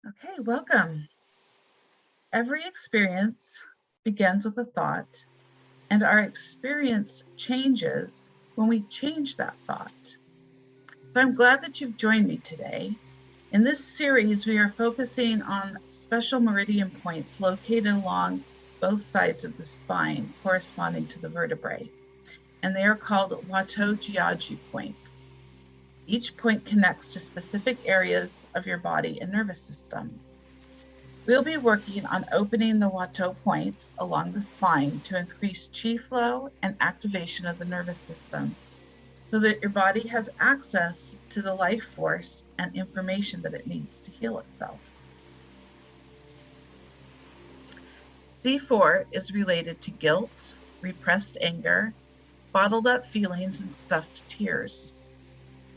Okay, welcome. Every experience begins with a thought, and our experience changes when we change that thought. So I'm glad that you've joined me today. In this series, we are focusing on special meridian points located along both sides of the spine corresponding to the vertebrae, and they are called Huatuojiaji points. Each point connects to specific areas of your body and nervous system. We'll be working on opening the Huatuo points along the spine to increase chi flow and activation of the nervous system so that your body has access to the life force and information that it needs to heal itself. C4 is related to guilt, repressed anger, bottled up feelings, and stuffed tears.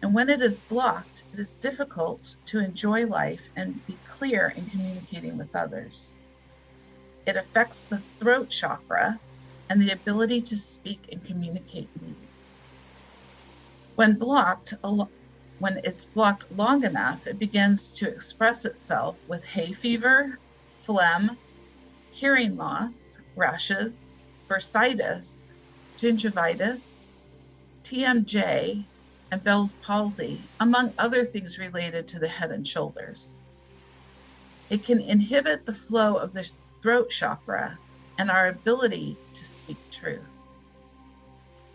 And when it is blocked, it is difficult to enjoy life and be clear in communicating with others. It affects the throat chakra and the ability to speak and communicate needs. When it's blocked long enough, it begins to express itself with hay fever, phlegm, hearing loss, rashes, bursitis, gingivitis, TMJ, and Bell's palsy, among other things related to the head and shoulders. It can inhibit the flow of the throat chakra and our ability to speak truth.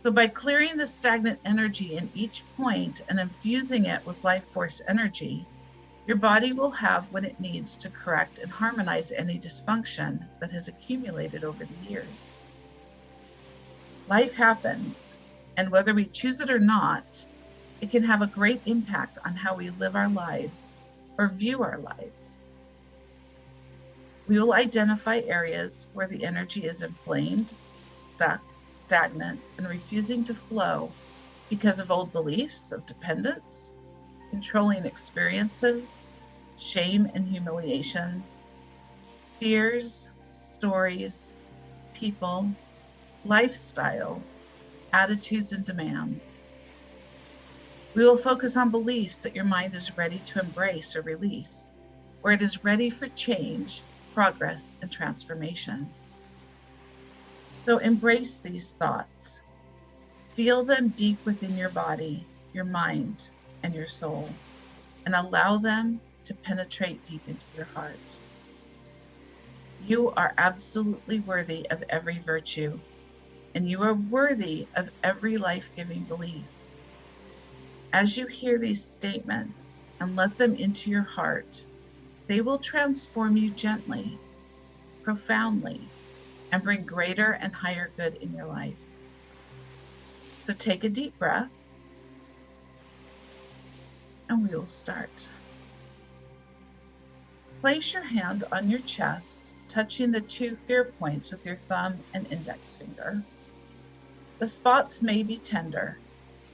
So by clearing the stagnant energy in each point and infusing it with life force energy, your body will have what it needs to correct and harmonize any dysfunction that has accumulated over the years. Life happens, and whether we choose it or not, it can have a great impact on how we live our lives or view our lives. We will identify areas where the energy is inflamed, stuck, stagnant, and refusing to flow because of old beliefs of dependence, controlling experiences, shame and humiliations, fears, stories, people, lifestyles, attitudes, and demands. We will focus on beliefs that your mind is ready to embrace or release, where it is ready for change, progress, and transformation. So embrace these thoughts. Feel them deep within your body, your mind, and your soul, and allow them to penetrate deep into your heart. You are absolutely worthy of every virtue, and you are worthy of every life-giving belief. As you hear these statements and let them into your heart, they will transform you gently, profoundly, and bring greater and higher good in your life. So take a deep breath, and we will start. Place your hand on your chest, touching the two fear points with your thumb and index finger. The spots may be tender,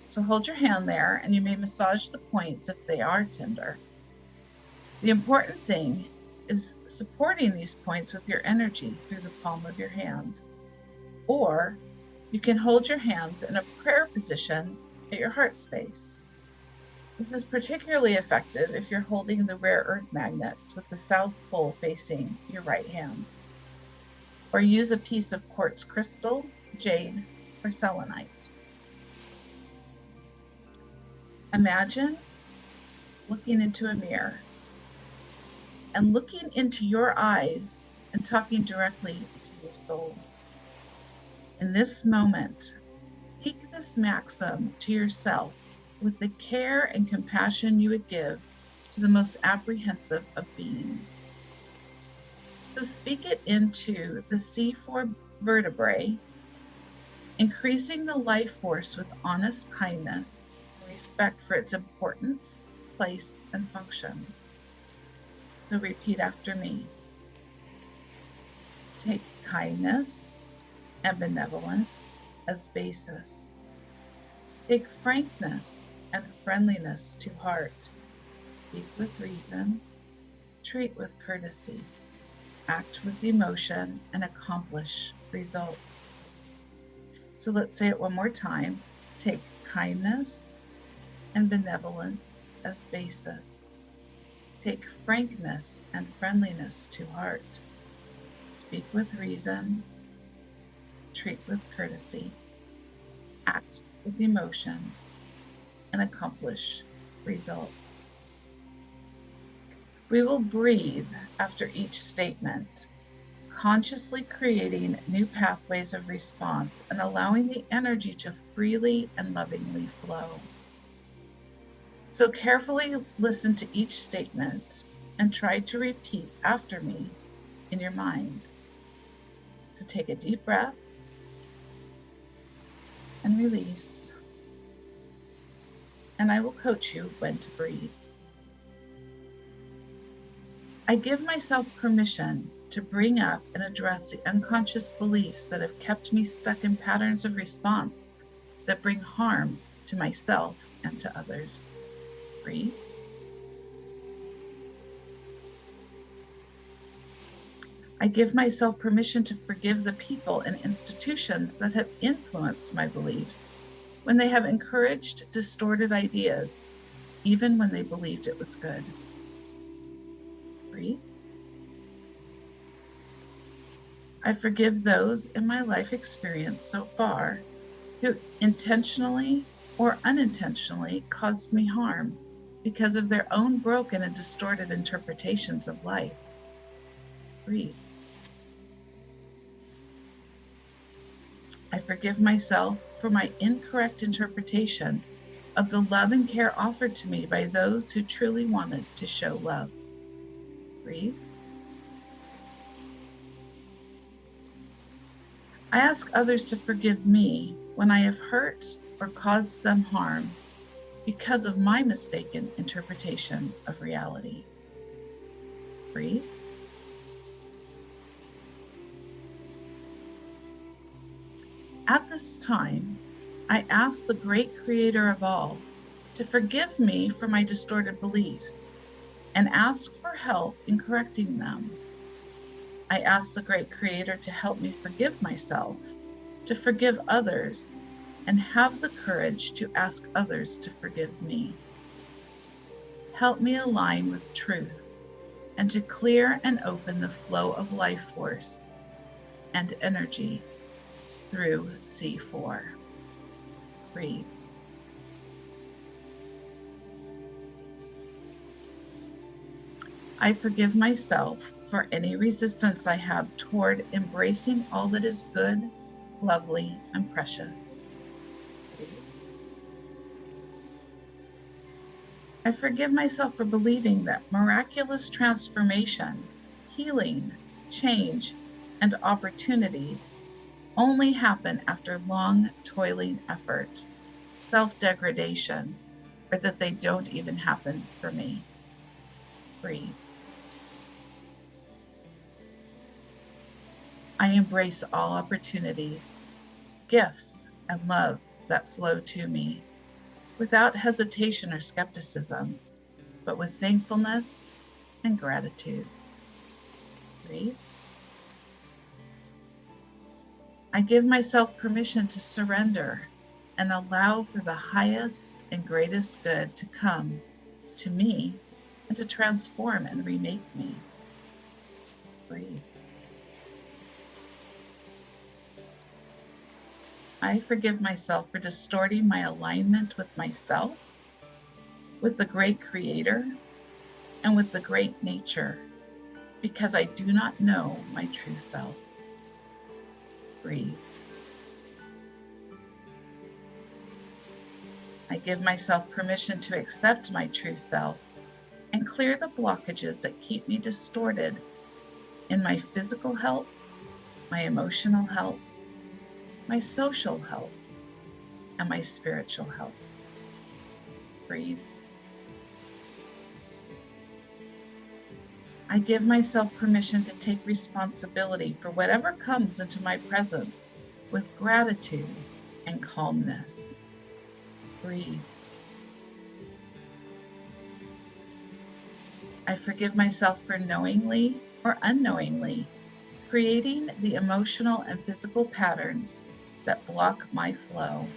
so hold your hand there and you may massage the points if they are tender. The important thing is supporting these points with your energy through the palm of your hand. Or you can hold your hands in a prayer position at your heart space. This is particularly effective if you're holding the rare earth magnets with the south pole facing your right hand. Or use a piece of quartz crystal, jade, or selenite. Imagine looking into a mirror and looking into your eyes and talking directly to your soul. In this moment, speak this maxim to yourself with the care and compassion you would give to the most apprehensive of beings. So speak it into the C4 vertebrae, increasing the life force with honest kindness and respect for its importance, place, and function. So repeat after me. Take kindness and benevolence as basis. Take frankness and friendliness to heart. Speak with reason. Treat with courtesy. Act with emotion and accomplish results. So let's say it one more time. Take kindness and benevolence as basis. Take frankness and friendliness to heart. Speak with reason. Treat with courtesy. Act with emotion. And accomplish results. We will breathe after each statement, consciously creating new pathways of response and allowing the energy to freely and lovingly flow. So carefully listen to each statement and try to repeat after me in your mind. So take a deep breath and release, and I will coach you when to breathe. I give myself permission to bring up and address the unconscious beliefs that have kept me stuck in patterns of response that bring harm to myself and to others. Breathe. I give myself permission to forgive the people and institutions that have influenced my beliefs when they have encouraged distorted ideas, even when they believed it was good. Breathe. I forgive those in my life experience so far who intentionally or unintentionally caused me harm because of their own broken and distorted interpretations of life. Breathe. I forgive myself for my incorrect interpretation of the love and care offered to me by those who truly wanted to show love. Breathe. I ask others to forgive me when I have hurt or caused them harm because of my mistaken interpretation of reality. Breathe. At this time, I ask the great creator of all to forgive me for my distorted beliefs and ask for help in correcting them. I ask the great creator to help me forgive myself, to forgive others, and have the courage to ask others to forgive me. Help me align with truth and to clear and open the flow of life force and energy through C4. Breathe. I forgive myself for any resistance I have toward embracing all that is good, lovely, and precious. I forgive myself for believing that miraculous transformation, healing, change, and opportunities only happen after long, toiling effort, self-degradation, or that they don't even happen for me. Breathe. I embrace all opportunities, gifts, and love that flow to me without hesitation or skepticism, but with thankfulness and gratitude. Breathe. I give myself permission to surrender and allow for the highest and greatest good to come to me and to transform and remake me. Breathe. I forgive myself for distorting my alignment with myself, with the great creator, and with the great nature, because I do not know my true self. Breathe. I give myself permission to accept my true self and clear the blockages that keep me distorted in my physical health, my emotional health, my social health, and my spiritual health. Breathe. I give myself permission to take responsibility for whatever comes into my presence with gratitude and calmness. Breathe. I forgive myself for knowingly or unknowingly creating the emotional and physical patterns that block my flow.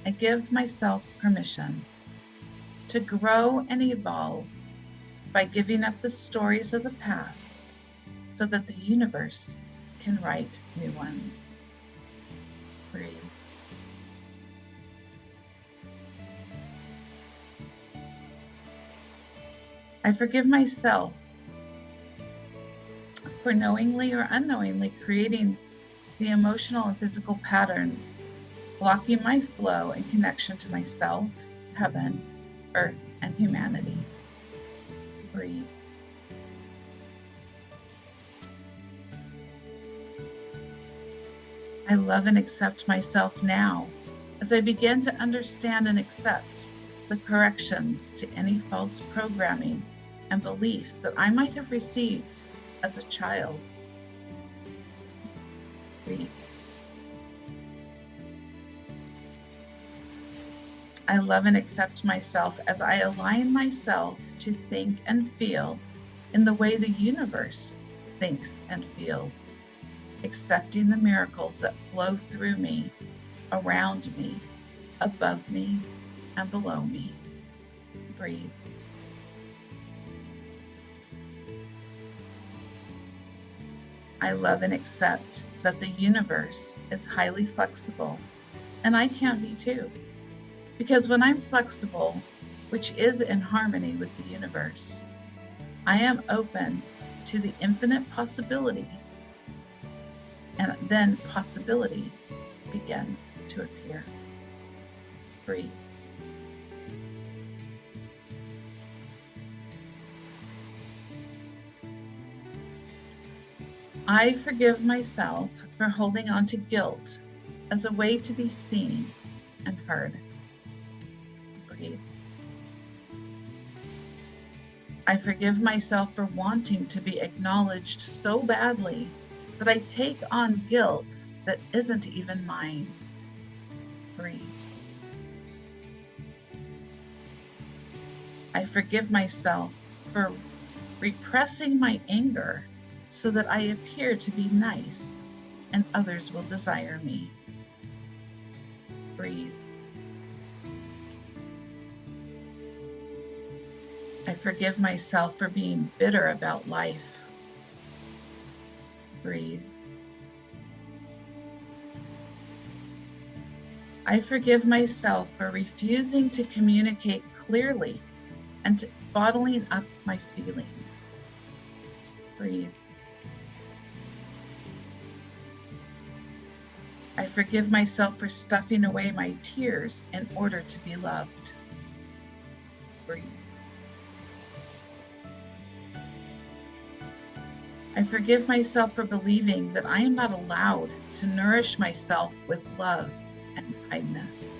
I give myself permission to grow and evolve by giving up the stories of the past so that the universe can write new ones. Breathe. I forgive myself for knowingly or unknowingly creating the emotional and physical patterns, blocking my flow and connection to myself, heaven, earth, and humanity. Breathe. I love and accept myself now as I begin to understand and accept the corrections to any false programming and beliefs that I might have received as a child. Breathe. I love and accept myself as I align myself to think and feel in the way the universe thinks and feels, accepting the miracles that flow through me, around me, above me, and below me. Breathe. I love and accept that the universe is highly flexible, and I can be too. Because when I'm flexible, which is in harmony with the universe, I am open to the infinite possibilities, and then possibilities begin to appear. Breathe. I forgive myself for holding on to guilt as a way to be seen and heard. Breathe. I forgive myself for wanting to be acknowledged so badly that I take on guilt that isn't even mine. Breathe. I forgive myself for repressing my anger so that I appear to be nice and others will desire me. Breathe. I forgive myself for being bitter about life. Breathe. I forgive myself for refusing to communicate clearly and bottling up my feelings. Breathe. I forgive myself for stuffing away my tears in order to be loved. Breathe. I forgive myself for believing that I am not allowed to nourish myself with love and kindness.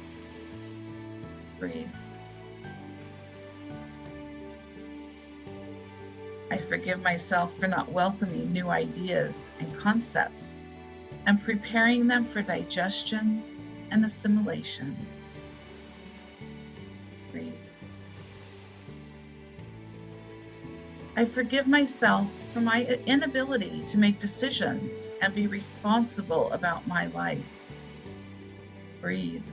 Breathe. I forgive myself for not welcoming new ideas and concepts and preparing them for digestion and assimilation. Breathe. I forgive myself for my inability to make decisions and be responsible about my life. Breathe.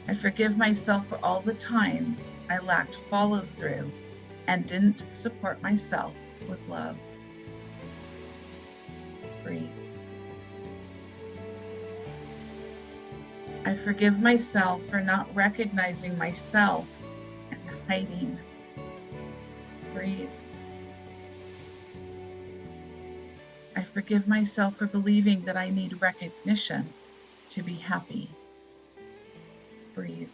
I forgive myself for all the times I lacked follow-through and didn't support myself with love. Breathe. I forgive myself for not recognizing myself and hiding. Breathe. I forgive myself for believing that I need recognition to be happy. Breathe.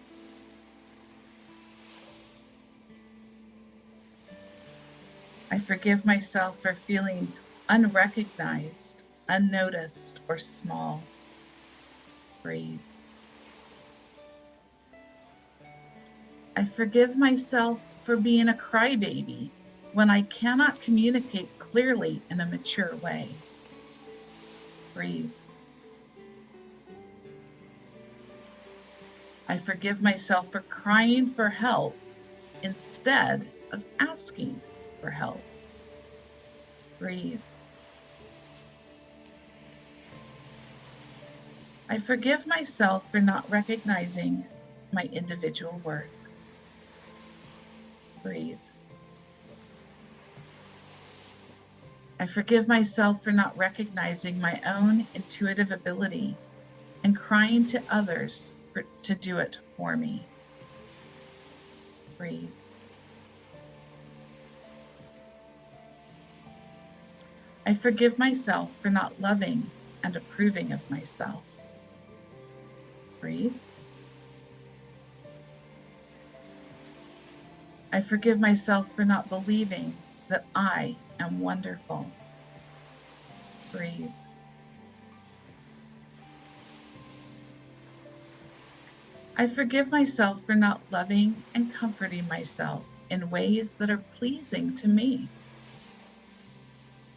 I forgive myself for feeling unrecognized, unnoticed, or small. Breathe. I forgive myself for being a crybaby when I cannot communicate clearly in a mature way. Breathe. I forgive myself for crying for help instead of asking for help. Breathe. I forgive myself for not recognizing my individual worth. Breathe. I forgive myself for not recognizing my own intuitive ability and crying to others to do it for me. Breathe. I forgive myself for not loving and approving of myself. Breathe. I forgive myself for not believing that I am wonderful. Breathe. I forgive myself for not loving and comforting myself in ways that are pleasing to me.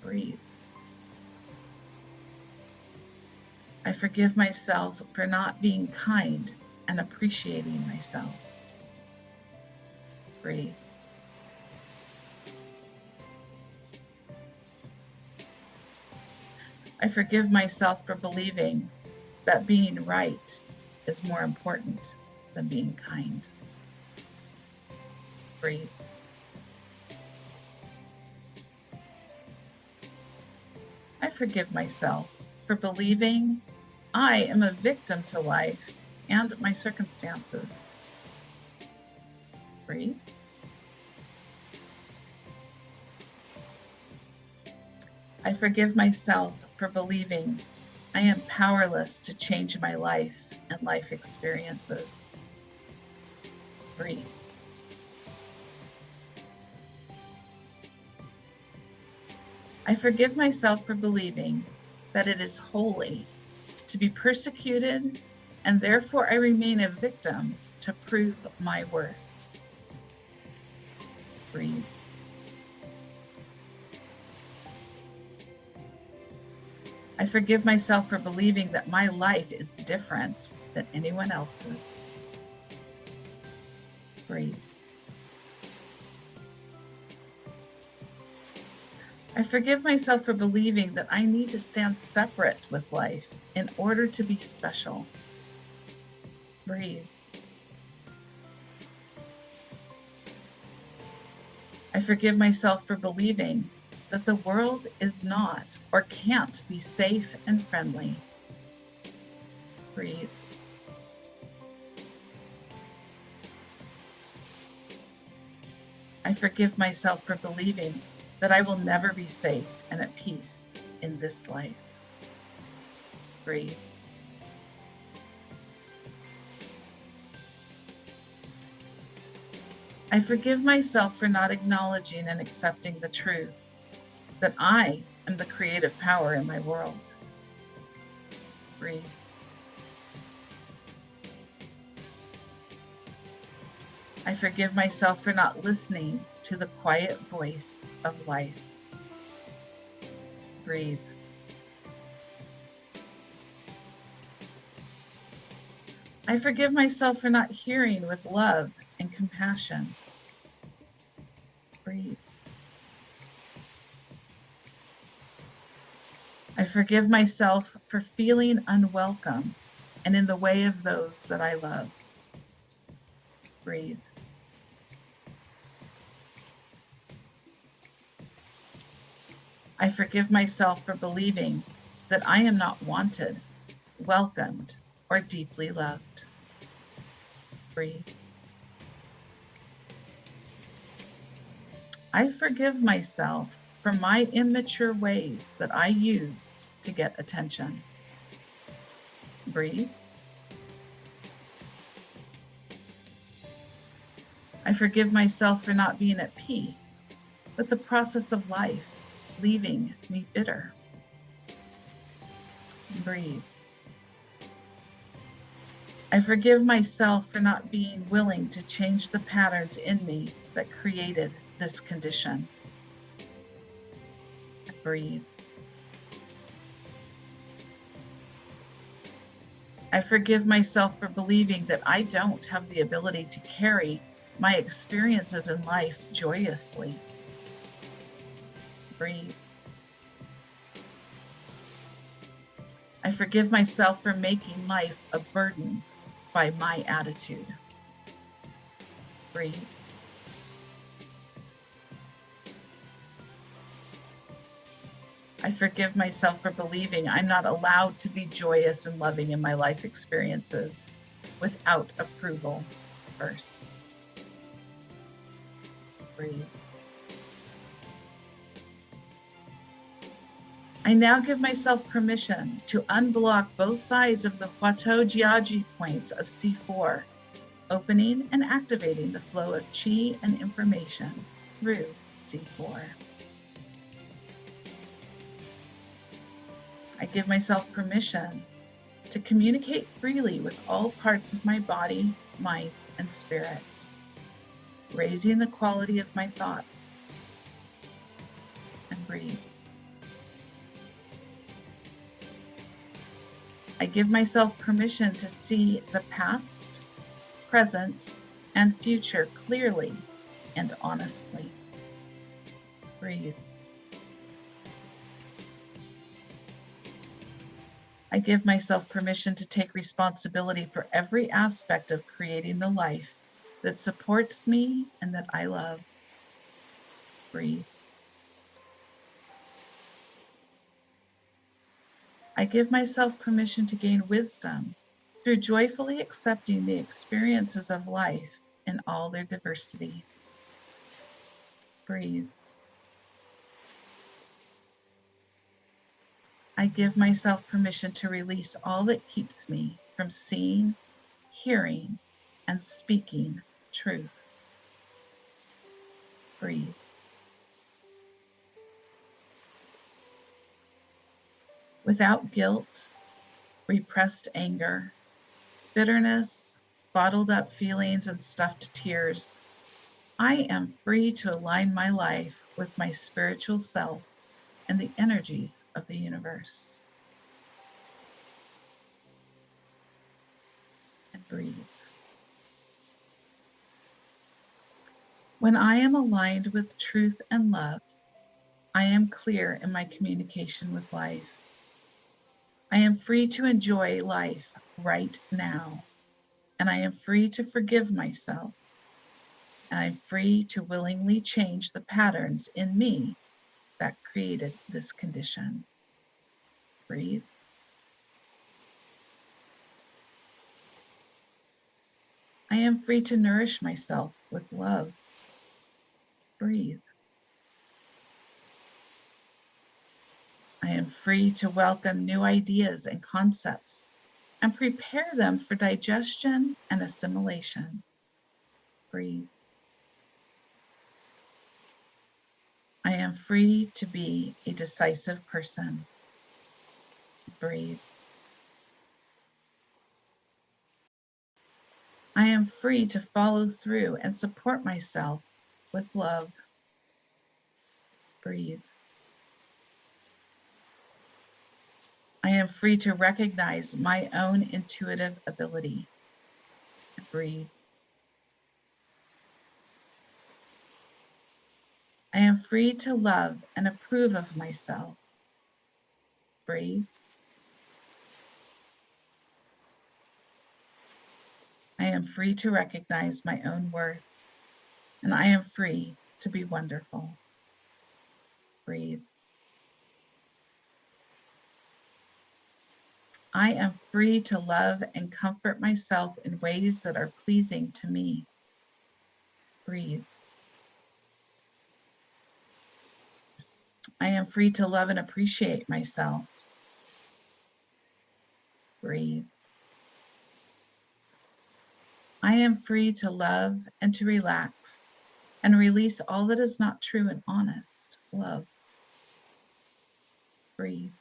Breathe. I forgive myself for not being kind and appreciating myself. Breathe. I forgive myself for believing that being right is more important than being kind. Breathe. I forgive myself for believing I am a victim to life and my circumstances. Breathe. I forgive myself for believing I am powerless to change my life and life experiences. Breathe. I forgive myself for believing that it is holy to be persecuted, and therefore I remain a victim to prove my worth. Breathe. I forgive myself for believing that my life is different than anyone else's. Breathe. I forgive myself for believing that I need to stand separate with life in order to be special. Breathe. I forgive myself for believing that the world is not or can't be safe and friendly. Breathe. I forgive myself for believing that I will never be safe and at peace in this life. Breathe. I forgive myself for not acknowledging and accepting the truth that I am the creative power in my world. Breathe. I forgive myself for not listening to the quiet voice of life. Breathe. I forgive myself for not hearing with love and compassion. Breathe. I forgive myself for feeling unwelcome and in the way of those that I love. Breathe. I forgive myself for believing that I am not wanted, welcomed, or deeply loved. Breathe. I forgive myself for my immature ways that I use to get attention. Breathe. I forgive myself for not being at peace with the process of life, leaving me bitter. Breathe. I forgive myself for not being willing to change the patterns in me that created this condition. Breathe. I forgive myself for believing that I don't have the ability to carry my experiences in life joyously. Breathe. I forgive myself for making life a burden by my attitude. Breathe. I forgive myself for believing I'm not allowed to be joyous and loving in my life experiences without approval first. Breathe. I now give myself permission to unblock both sides of the Huatuojiaji points of C4, opening and activating the flow of chi and information through C4. I give myself permission to communicate freely with all parts of my body, mind, and spirit, raising the quality of my thoughts, and breathe. I give myself permission to see the past, present, and future clearly and honestly. Breathe. I give myself permission to take responsibility for every aspect of creating the life that supports me and that I love. Breathe. I give myself permission to gain wisdom through joyfully accepting the experiences of life in all their diversity. Breathe. I give myself permission to release all that keeps me from seeing, hearing, and speaking truth. Breathe. Without guilt, repressed anger, bitterness, bottled up feelings, and stuffed tears, I am free to align my life with my spiritual self and the energies of the universe. And breathe. When I am aligned with truth and love, I am clear in my communication with life. I am free to enjoy life right now, and I am free to forgive myself, and I'm free to willingly change the patterns in me that created this condition. Breathe. I am free to nourish myself with love. Breathe. I am free to welcome new ideas and concepts and prepare them for digestion and assimilation. Breathe. I am free to be a decisive person. Breathe. I am free to follow through and support myself with love. Breathe. I am free to recognize my own intuitive ability. Breathe. I am free to love and approve of myself. Breathe. I am free to recognize my own worth, and I am free to be wonderful. Breathe. I am free to love and comfort myself in ways that are pleasing to me. Breathe. I am free to love and appreciate myself. Breathe. I am free to love and to relax and release all that is not true and honest. Love. Breathe.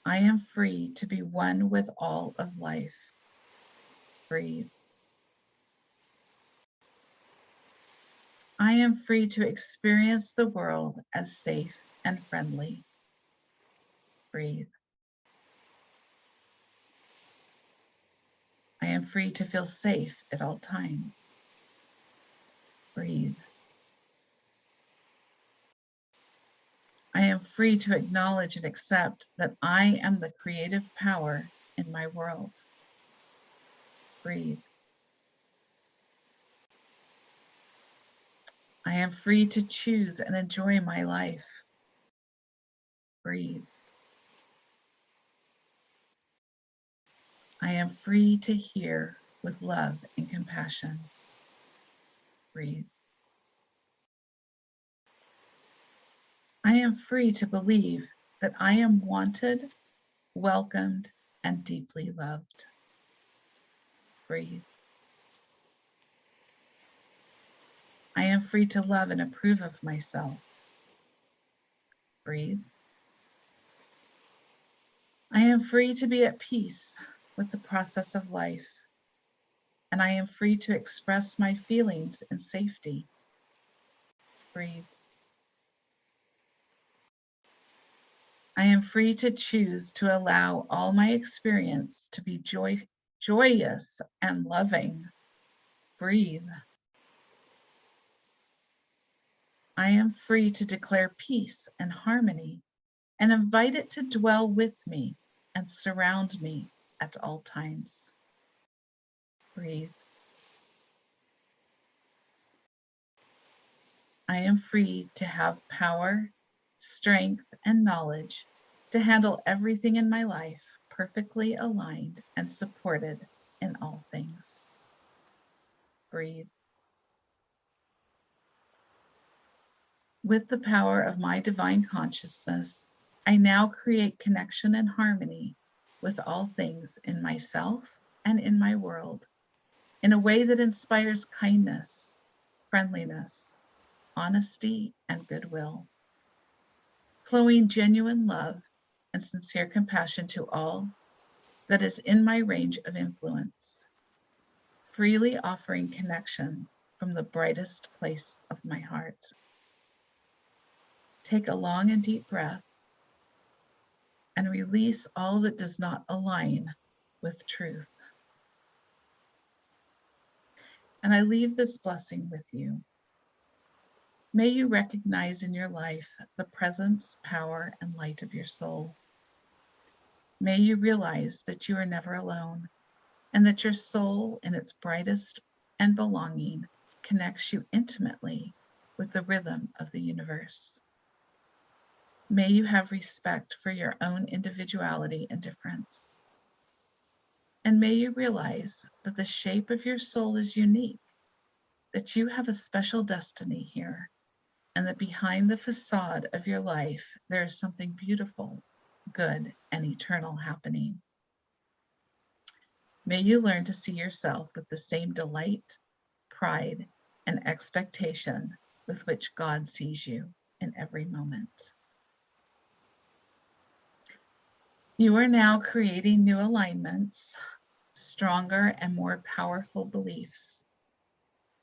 I am free to be one with all of life. Breathe. I am free to experience the world as safe and friendly. Breathe. I am free to feel safe at all times. Breathe. I am free to acknowledge and accept that I am the creative power in my world. Breathe. I am free to choose and enjoy my life. Breathe. I am free to hear with love and compassion. Breathe. I am free to believe that I am wanted, welcomed, and deeply loved. Breathe. I am free to love and approve of myself. Breathe. I am free to be at peace with the process of life, and I am free to express my feelings in safety. Breathe. I am free to choose to allow all my experience to be joyous and loving. Breathe. I am free to declare peace and harmony and invite it to dwell with me and surround me at all times. Breathe. I am free to have power, strength, and knowledge to handle everything in my life perfectly aligned and supported in all things. Breathe. With the power of my divine consciousness, I now create connection and harmony with all things in myself and in my world in a way that inspires kindness, friendliness, honesty, and goodwill, flowing genuine love and sincere compassion to all that is in my range of influence, freely offering connection from the brightest place of my heart. Take a long and deep breath and release all that does not align with truth. And I leave this blessing with you. May you recognize in your life the presence, power, and light of your soul. May you realize that you are never alone and that your soul in its brightest and belonging connects you intimately with the rhythm of the universe. May you have respect for your own individuality and difference. And may you realize that the shape of your soul is unique, that you have a special destiny here, and that behind the facade of your life, there is something beautiful, good, and eternal happening. May you learn to see yourself with the same delight, pride, and expectation with which God sees you in every moment. You are now creating new alignments, stronger and more powerful beliefs,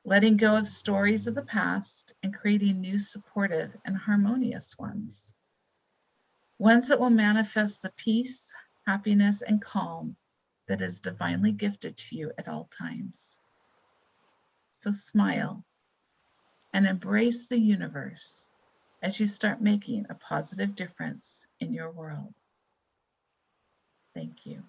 letting go of stories of the past and creating new supportive and harmonious ones that will manifest the peace, happiness, and calm that is divinely gifted to you at all times. So smile and embrace the universe as you start making a positive difference in your world. Thank you.